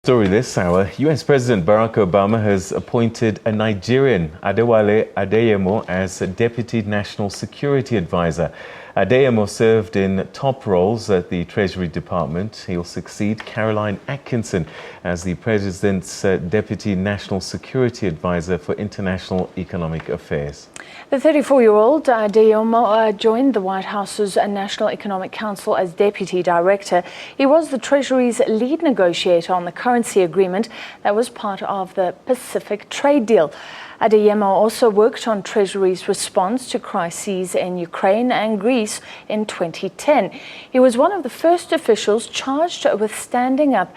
Story this hour, US President Barack Obama has appointed a Nigerian, Adewale Adeyemo, as a Deputy National Security Advisor. Adeyemo served in top roles at the Treasury Department. He'll succeed Caroline Atkinson as the President's Deputy National Security Advisor for International Economic Affairs. The 34-year-old Adeyemo joined the White House's National Economic Council as Deputy Director. He was the Treasury's lead negotiator on the currency agreement that was part of the Pacific trade deal. Adeyemo also worked on Treasury's response to crises in Ukraine and Greece in 2010. He was one of the first officials charged with standing up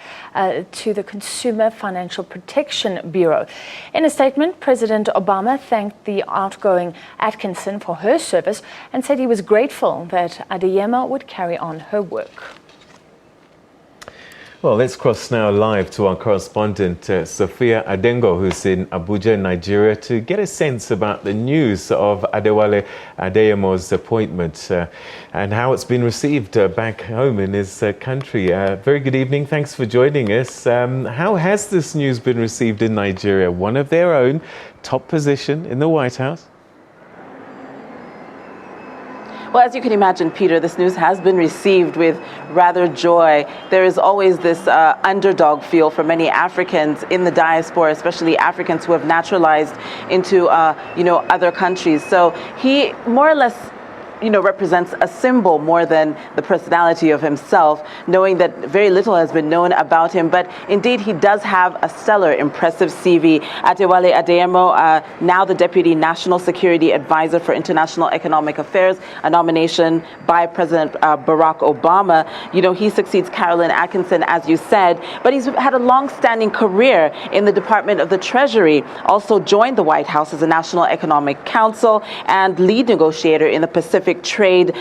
to the Consumer Financial Protection Bureau. In a statement, President Obama thanked the outgoing Atkinson for her service and said he was grateful that Adeyemo would carry on her work. Well, let's cross now live to our correspondent, Sophia Adengo, who's in Abuja, Nigeria, to get a sense about the news of Adewale Adeyemo's appointment and how it's been received back home in his country. Very good evening. Thanks for joining us. How has this news been received in Nigeria? One of their own, top position in the White House? Well, as you can imagine, Peter, this news has been received with rather joy. There is always this underdog feel for many Africans in the diaspora, especially Africans who have naturalized into, other countries. So he more or less represents a symbol more than the personality of himself, knowing that very little has been known about him. But indeed, he does have a stellar, impressive CV. Adewale Adeyemo, now the Deputy National Security Advisor for International Economic Affairs, a nomination by President Barack Obama. He succeeds Caroline Atkinson, as you said, but he's had a long-standing career in the Department of the Treasury, also joined the White House as a National Economic Council and lead negotiator in the Pacific trade.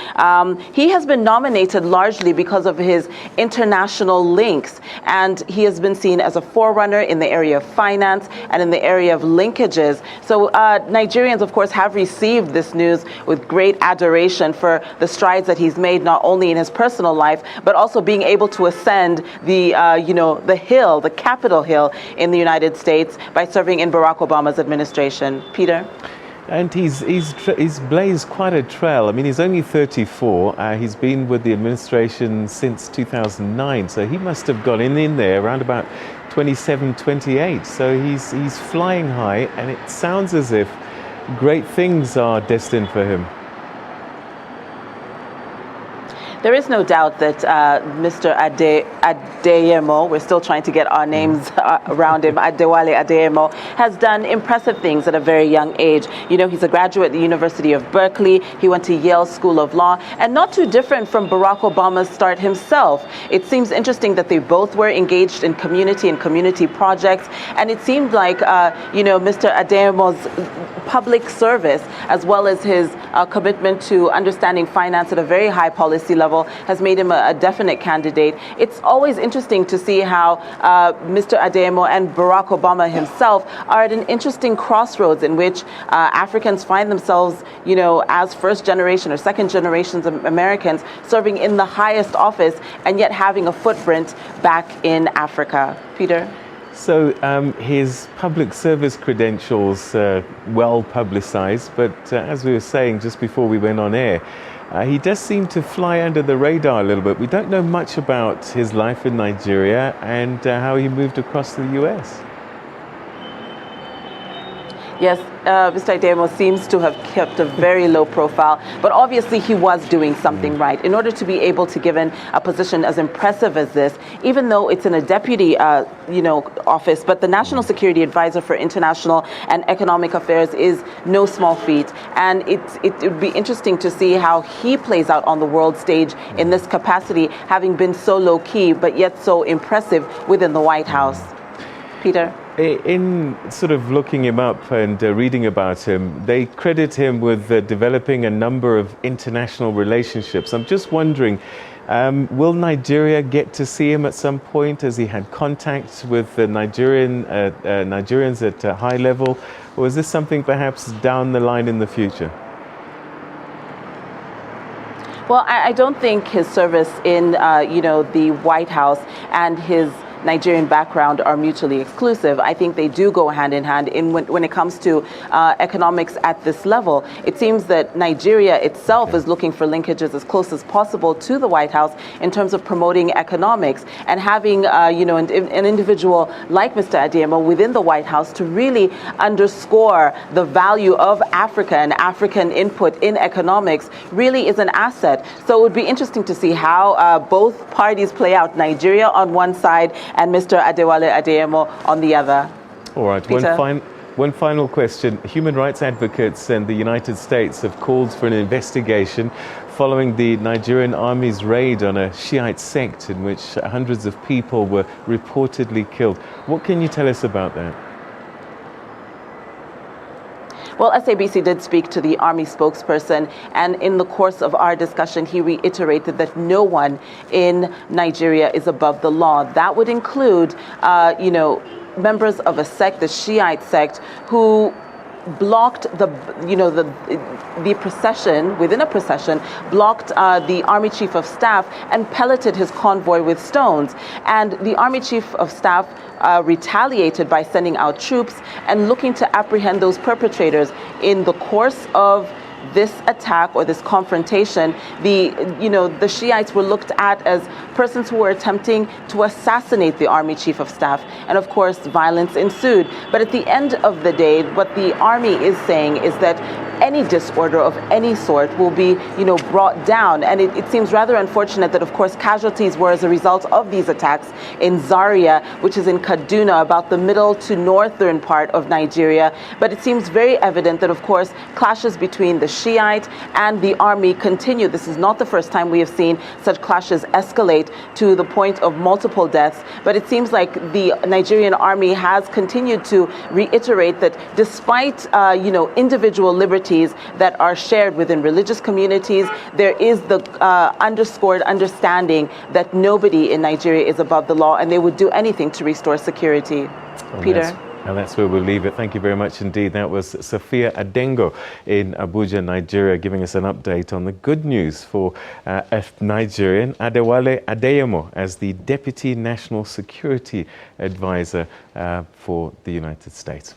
He has been nominated largely because of his international links, and he has been seen as a forerunner in the area of finance and in the area of linkages. So Nigerians, of course, have received this news with great adoration for the strides that he's made, not only in his personal life, but also being able to ascend the hill, the Capitol Hill in the United States by serving in Barack Obama's administration. Peter? And he's blazed quite a trail. I mean, he's only 34. He's been with the administration since 2009. So he must have got in there around about 27, 28. So he's flying high, and it sounds as if great things are destined for him. There is no doubt that Mr. Adeyemo, we're still trying to get our names around him, Adewale Adeyemo, has done impressive things at a very young age. He's a graduate at the University of Berkeley. He went to Yale School of Law, and not too different from Barack Obama's start himself. It seems interesting that they both were engaged in community projects, and it seemed like, Mr. Adeyemo's public service, as well as his commitment to understanding finance at a very high policy level, has made him a definite candidate. It's always interesting to see how Mr. Adeyemo and Barack Obama himself are at an interesting crossroads in which Africans find themselves, as first generation or second generations of Americans serving in the highest office and yet having a footprint back in Africa. Peter? So his public service credentials well publicized, but as we were saying just before we went on air, he does seem to fly under the radar a little bit. We don't know much about his life in Nigeria and how he moved across the US. Yes, Mr. Adeyemo seems to have kept a very low profile, but obviously he was doing something right. In order to be able to give in a position as impressive as this, even though it's in a deputy, office, but the National Security Advisor for International and Economic Affairs is no small feat. And it would be interesting to see how he plays out on the world stage in this capacity, having been so low-key, but yet so impressive within the White House. Peter? In sort of looking him up and reading about him, they credit him with developing a number of international relationships. I'm just wondering, will Nigeria get to see him at some point? Has he had contacts with the Nigerians at a high level? Or is this something perhaps down the line in the future? Well, I don't think his service in, the White House and his Nigerian background are mutually exclusive. I think they do go hand in hand when it comes to economics at this level. It seems that Nigeria itself is looking for linkages as close as possible to the White House in terms of promoting economics, and having an individual like Mr. Adeyemo within the White House to really underscore the value of Africa and African input in economics really is an asset. So it would be interesting to see how both parties play out, Nigeria on one side and Mr. Adewale Adeyemo on the other. All right, one final question. Human rights advocates in the United States have called for an investigation following the Nigerian army's raid on a Shiite sect in which hundreds of people were reportedly killed. What can you tell us about that? Well, SABC did speak to the Army spokesperson, and in the course of our discussion, he reiterated that no one in Nigeria is above the law. That would include, members of a sect, the Shiite sect, who blocked the procession, within a procession, blocked the Army Chief of Staff and pelleted his convoy with stones. And the Army Chief of Staff retaliated by sending out troops and looking to apprehend those perpetrators. In the course of this attack or this confrontation, the Shiites were looked at as persons who were attempting to assassinate the Army Chief of Staff, and of course violence ensued. But at the end of the day, what the Army is saying is that any disorder of any sort will be brought down, and it seems rather unfortunate that of course casualties were as a result of these attacks in Zaria, which is in Kaduna, about the middle to northern part of Nigeria. But it seems very evident that of course clashes between the Shiite and the Army continue. This is not the first time we have seen such clashes escalate to the point of multiple deaths, but it seems like the Nigerian Army has continued to reiterate that despite individual liberties that are shared within religious communities, there is the underscored understanding that nobody in Nigeria is above the law, and they would do anything to restore security. Peter? And that's where we'll leave it. Thank you very much indeed. That was Sophia Adengo in Abuja, Nigeria, giving us an update on the good news for Nigerian Adewale Adeyemo as the Deputy National Security Advisor for the United States.